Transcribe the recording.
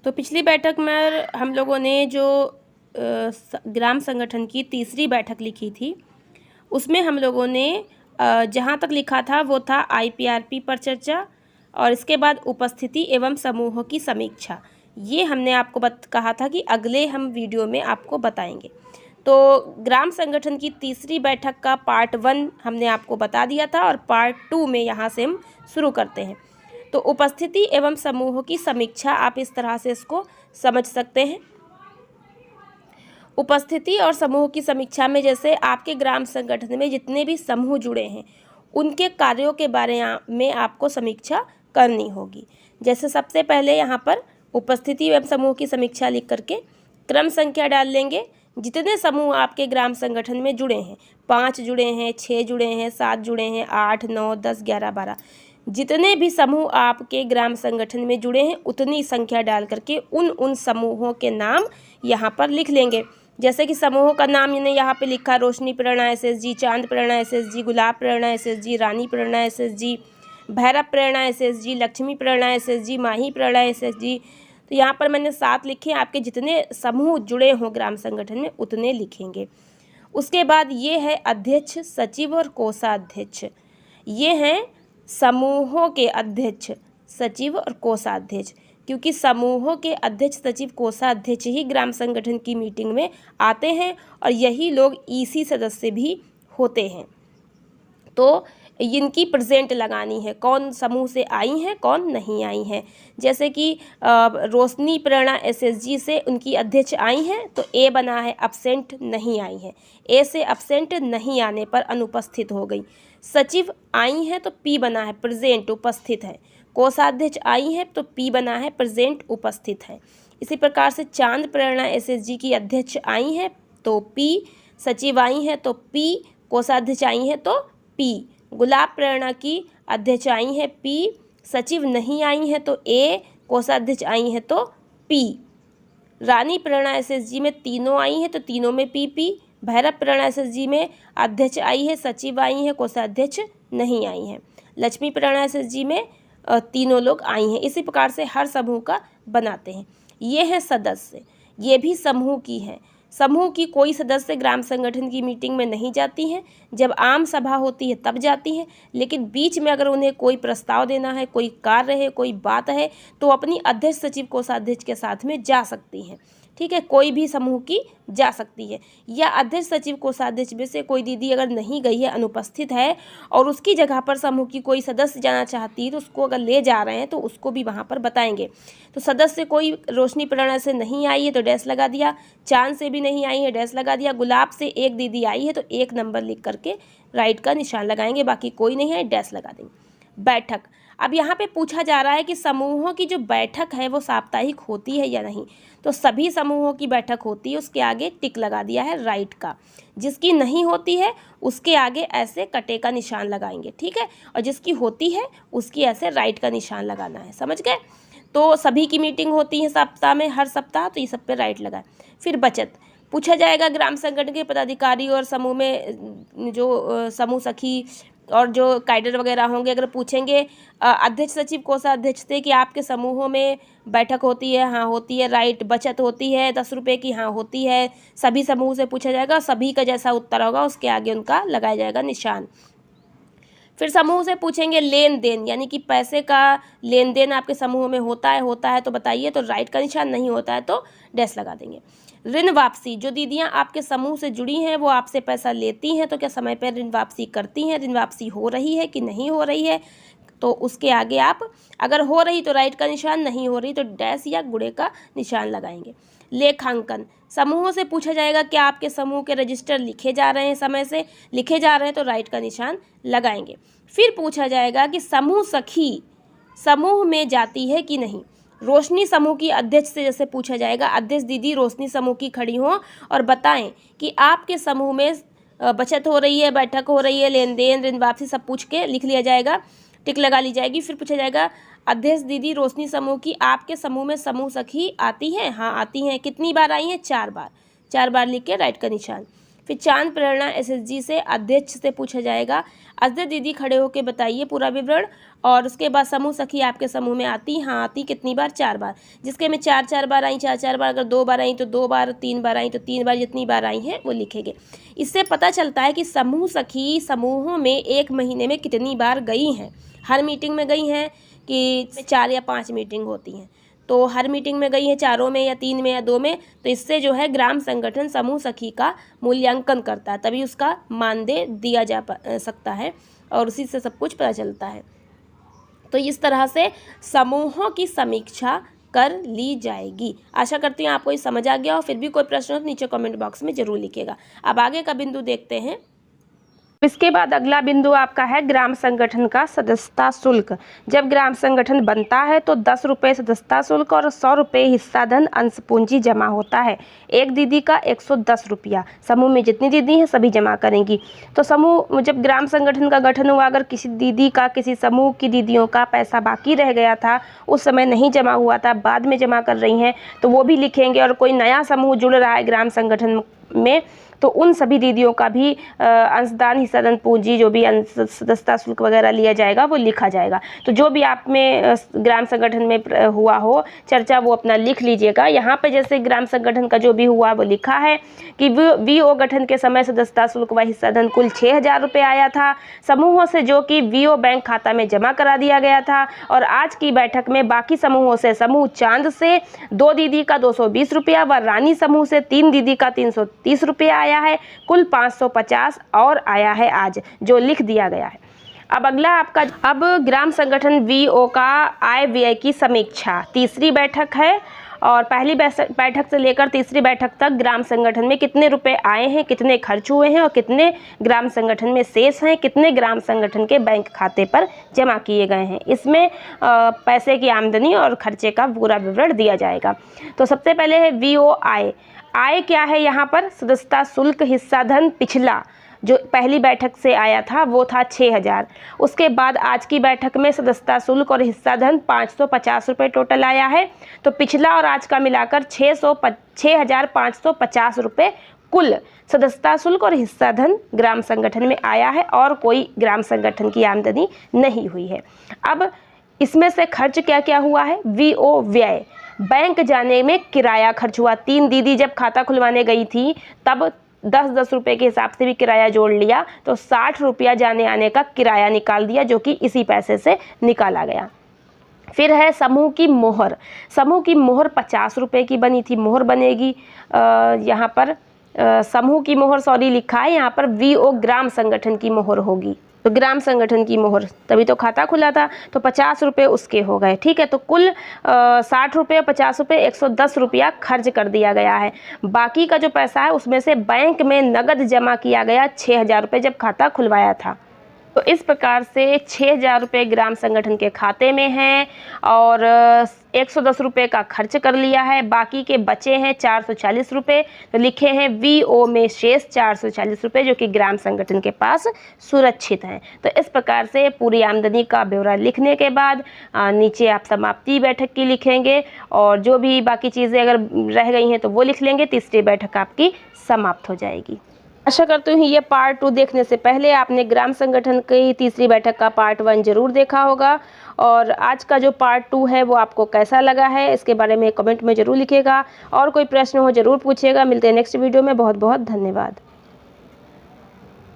तो पिछली बैठक में हम लोगों ने जो ग्राम संगठन की तीसरी बैठक लिखी थी, उसमें हम लोगों ने जहाँ तक लिखा था वो था IPRP पर चर्चा और इसके बाद उपस्थिति एवं समूहों की समीक्षा। ये हमने आपको कहा था कि अगले हम वीडियो में आपको बताएंगे। तो ग्राम संगठन की तीसरी बैठक का पार्ट 1 हमने आपको बता दिया था और पार्ट 2 में यहाँ से हम शुरू करते हैं। तो उपस्थिति एवं समूहों की समीक्षा आप इस तरह से इसको समझ सकते हैं। उपस्थिति और समूह की समीक्षा में जैसे आपके ग्राम संगठन में जितने भी समूह जुड़े हैं उनके कार्यों के बारे में आपको समीक्षा करनी होगी। जैसे सबसे पहले यहाँ पर उपस्थिति एवं समूह की समीक्षा लिख करके क्रम संख्या डाल लेंगे। जितने समूह आपके ग्राम संगठन में जुड़े हैं, 5 जुड़े हैं, 6 जुड़े हैं, 7 जुड़े हैं, 8, 9, 10, 11, 12, जितने भी समूह आपके ग्राम संगठन में जुड़े हैं उतनी संख्या डाल करके उन समूहों के नाम यहाँ पर लिख लेंगे। जैसे कि समूहों का नाम मैंने यहाँ पे लिखा, रोशनी प्रेरणा SSG, चांद प्रेरणा SSG, गुलाब प्रेरणा SSG, रानी प्रेरणा SSG, भैरव प्रेरणा SSG, लक्ष्मी प्रेरणा SSG, माही प्रेरणा SSG। तो यहाँ पर मैंने 7 लिखे। आपके जितने समूह जुड़े हों ग्राम संगठन में उतने लिखेंगे। उसके बाद ये है अध्यक्ष, सचिव और कोषाध्यक्ष। ये हैं समूहों के अध्यक्ष, सचिव और कोषाध्यक्ष, क्योंकि समूहों के अध्यक्ष, सचिव, कोषाध्यक्ष ही ग्राम संगठन की मीटिंग में आते हैं और यही लोग EC सदस्य भी होते हैं। तो इनकी प्रेजेंट लगानी है, कौन समूह से आई हैं कौन नहीं आई हैं। जैसे कि रोशनी प्रेरणा SSG से उनकी अध्यक्ष आई हैं तो A बना है अब्सेंट, नहीं आई है। A से अब्सेंट नहीं आने पर अनुपस्थित हो गई। सचिव आई हैं तो P बना है प्रेजेंट, उपस्थित है। कोषाध्यक्ष आई है तो P बना है प्रेजेंट, उपस्थित है। इसी प्रकार से चांद प्रेरणा SSG की अध्यक्ष आई हैं तो P, सचिव आई हैं तो P, कोषाध्यक्ष आई हैं तो P। गुलाब प्रेरणा की अध्यक्ष आई हैं P, सचिव नहीं आई हैं तो A, कोषाध्यक्ष आई हैं तो P। रानी प्रेरणा SSG में तीनों आई हैं तो तीनों में PP। भैरव प्रेरणा SSG में अध्यक्ष आई है, सचिव आई हैं, कोषाध्यक्ष नहीं आई हैं। लक्ष्मी प्रेरणा SSG में तीनों लोग आई हैं। इसी प्रकार से हर समूह का बनाते हैं। ये हैं सदस्य, ये भी समूह की हैं। समूह की कोई सदस्य ग्राम संगठन की मीटिंग में नहीं जाती हैं, जब आम सभा होती है तब जाती हैं। लेकिन बीच में अगर उन्हें कोई प्रस्ताव देना है, कोई कार्य है, कोई बात है तो अपनी अध्यक्ष, सचिव, कोषाध्यक्ष के साथ में जा सकती हैं। ठीक है, कोई भी समूह की जा सकती है। या अध्यक्ष, सचिव, कोषाध्यक्ष में से कोई दीदी अगर नहीं गई है, अनुपस्थित है और उसकी जगह पर समूह की कोई सदस्य जाना चाहती है तो उसको अगर ले जा रहे हैं तो उसको भी वहाँ पर बताएंगे। तो सदस्य कोई रोशनी प्रेरणा से नहीं आई है तो डैश लगा दिया, चांद से भी नहीं आई है डैश लगा दिया, गुलाब से एक दीदी आई है तो 1 नंबर लिख करके राइट का निशान लगाएंगे, बाकी कोई नहीं है डैश लगा देंगे। बैठक, अब यहाँ पे पूछा जा रहा है कि समूहों की जो बैठक है वो साप्ताहिक होती है या नहीं। तो सभी समूहों की बैठक होती है, उसके आगे टिक लगा दिया है राइट का। जिसकी नहीं होती है उसके आगे ऐसे कटे का निशान लगाएंगे, ठीक है, और जिसकी होती है उसकी ऐसे राइट का निशान लगाना है। समझ गए। तो सभी की मीटिंग होती है सप्ताह में, हर सप्ताह, तो ये सब पे राइट लगाए। फिर बचत पूछा जाएगा, ग्राम संगठन के पदाधिकारी और समूह में जो समूह सखी और जो कैडर वगैरह होंगे, अगर पूछेंगे अध्यक्ष, सचिव, कोषाध्यक्ष से कि आपके समूहों में बैठक होती है, हाँ होती है, राइट। बचत होती है 10 रुपये की, हाँ होती है। सभी समूह से पूछा जाएगा, सभी का जैसा उत्तर होगा उसके आगे उनका लगाया जाएगा निशान। फिर समूह से पूछेंगे लेन देन, यानी कि पैसे का लेन देन आपके समूह में होता है तो बताइए, तो राइट का निशान, नहीं होता है तो डैश लगा देंगे। ऋण वापसी, जो दीदियां आपके समूह से जुड़ी हैं वो आपसे पैसा लेती हैं तो क्या समय पर ऋण वापसी करती हैं, ऋण वापसी हो रही है कि नहीं हो रही है, तो उसके आगे आप अगर हो रही तो राइट का निशान, नहीं हो रही तो डैश या गुणे का निशान लगाएंगे। लेखांकन, समूहों से पूछा जाएगा क्या आपके समूह के रजिस्टर लिखे जा रहे हैं, समय से लिखे जा रहे हैं तो राइट का निशान लगाएंगे। फिर पूछा जाएगा कि समूह सखी समूह में जाती है कि नहीं। रोशनी समूह की अध्यक्ष से जैसे पूछा जाएगा, अध्यक्ष दीदी रोशनी समूह की खड़ी हों और बताएं कि आपके समूह में बचत हो रही है, बैठक हो रही है, लेन देन, ऋण वापसी, सब पूछ के लिख लिया जाएगा, टिक लगा ली जाएगी। फिर पूछा जाएगा अध्यक्ष दीदी रोशनी समूह की आपके समूह में समूह सखी आती हैं, हाँ आती हैं, कितनी बार आई हैं, 4 बार, 4 बार लिख के राइट का निशान। फिर चांद प्रेरणा एसएचजी से अध्यक्ष से पूछा जाएगा, अध्यक्ष दीदी खड़े होकर बताइए पूरा विवरण। और उसके बाद समूह सखी आपके समूह में आती, हाँ आती कितनी बार, 4 बार, जिसके में 4 बार आई 4 बार, अगर 2 बार आई तो 2 बार, 3 बार आई तो 3 बार, जितनी बार आई हैं वो लिखेंगे। इससे पता चलता है कि समूह सखी समूहों में एक महीने में कितनी बार गई हैं, हर मीटिंग में गई हैं कि 4 या 5 मीटिंग होती हैं, तो हर मीटिंग में गई है 4 में या 3 में या 2 में, तो इससे जो है ग्राम संगठन समूह सखी का मूल्यांकन करता है, तभी उसका मानदेय दिया जा सकता है और उसी से सब कुछ पता चलता है। तो इस तरह से समूहों की समीक्षा कर ली जाएगी। आशा करती हूँ आपको ये समझ आ गया हो। फिर भी कोई प्रश्न हो तो नीचे कमेंट बॉक्स में ज़रूर लिखिएगा। अब आगे का बिंदु देखते हैं। इसके बाद अगला बिंदु आपका है ग्राम संगठन का सदस्यता शुल्क। जब ग्राम संगठन बनता है तो 10 रुपये सदस्यता शुल्क और 100 रुपये हिस्सा धन अंश पूंजी जमा होता है। एक दीदी का 110 रुपया, समूह में जितनी दीदी हैं सभी जमा करेंगी। तो समूह जब ग्राम संगठन का गठन हुआ, अगर किसी दीदी का किसी समूह की दीदियों का पैसा बाकी रह गया था, उस समय नहीं जमा हुआ था, बाद में जमा कर रही हैं, तो वो भी लिखेंगे। और कोई नया समूह जुड़ रहा है ग्राम संगठन में तो उन सभी दीदियों का भी अंशदान हिस्सा धन पूंजी जो भी सदस्यता शुल्क वगैरह लिया जाएगा वो लिखा जाएगा। तो जो भी आप में ग्राम संगठन में हुआ हो चर्चा वो अपना लिख लीजिएगा। यहाँ पे जैसे ग्राम संगठन का जो भी हुआ वो लिखा है कि वीओ गठन के समय सदस्यता शुल्क व हिस्सा धन कुल 6,000 रुपये आया था समूहों से, जो कि वीओ बैंक खाता में जमा करा दिया गया था। और आज की बैठक में बाकी समूहों से, समूह चांद से 2 दीदी का 220 रुपया व रानी समूह से 3 दीदी का 330 रुपया आया है, कुल 550 और आया है आज, जो लिख दिया गया है। अब अगला आपका, अब ग्राम संगठन वीओ का आय व्यय की समीक्षा, तीसरी बैठक है और पहली बैठक से लेकर तीसरी बैठक तक ग्राम संगठन में कितने रुपए आए हैं, कितने खर्च हुए हैं और कितने ग्राम संगठन में शेष हैं, कितने ग्राम संगठन के बैंक खाते पर जमा किए गए हैं। इसमें पैसे की आमदनी और खर्चे का पूरा विवरण दिया जाएगा। तो सबसे पहले है वीओ आय। आय क्या है यहाँ पर, सदस्यता शुल्क हिस्सा धन पिछला जो पहली बैठक से आया था वो था 6,000। उसके बाद आज की बैठक में सदस्यता शुल्क और हिस्सा धन 550 रुपये टोटल आया है। तो पिछला और आज का मिलाकर 6,550 रुपये कुल सदस्यता शुल्क और हिस्सा धन ग्राम संगठन में आया है और कोई ग्राम संगठन की आमदनी नहीं हुई है। अब इसमें से खर्च क्या क्या हुआ है, वीओ व्यय, बैंक जाने में किराया खर्च हुआ। 3 दीदी जब खाता खुलवाने गई थी तब 10-10 रुपये के हिसाब से भी किराया जोड़ लिया, तो 60 रुपया जाने आने का किराया निकाल दिया, जो कि इसी पैसे से निकाला गया। फिर है समूह की मोहर। समूह की मोहर 50 रुपये की बनी थी, मोहर बनेगी यहाँ पर समूह की मोहर, सॉरी लिखा है यहाँ पर वीओ ग्राम संगठन की मोहर होगी। तो ग्राम संगठन की मोहर, तभी तो खाता खुला था, तो 50 रुपये उसके हो गए। ठीक है, तो कुल 60 रुपये, 50 रुपये, 110 रुपया खर्च कर दिया गया है। बाकी का जो पैसा है उसमें से बैंक में नगद जमा किया गया 6,000 रुपये जब खाता खुलवाया था। तो इस प्रकार से 6,000 रुपये ग्राम संगठन के खाते में हैं और 110 रुपये का खर्च कर लिया है। बाकी के बचे हैं 440 रुपये, तो लिखे हैं वीओ में शेष 440 रुपये जो कि ग्राम संगठन के पास सुरक्षित हैं। तो इस प्रकार से पूरी आमदनी का ब्यौरा लिखने के बाद नीचे आप समाप्ति बैठक की लिखेंगे और जो भी बाकी चीज़ें अगर रह गई हैं तो वो लिख लेंगे। तीसरी बैठक आपकी समाप्त हो जाएगी। आशा करती हूँ ये पार्ट 2 देखने से पहले आपने ग्राम संगठन की तीसरी बैठक का पार्ट 1 जरूर देखा होगा और आज का जो पार्ट 2 है वो आपको कैसा लगा है इसके बारे में कमेंट में ज़रूर लिखिएगा और कोई प्रश्न हो ज़रूर पूछिएगा। मिलते हैं नेक्स्ट वीडियो में। बहुत बहुत धन्यवाद।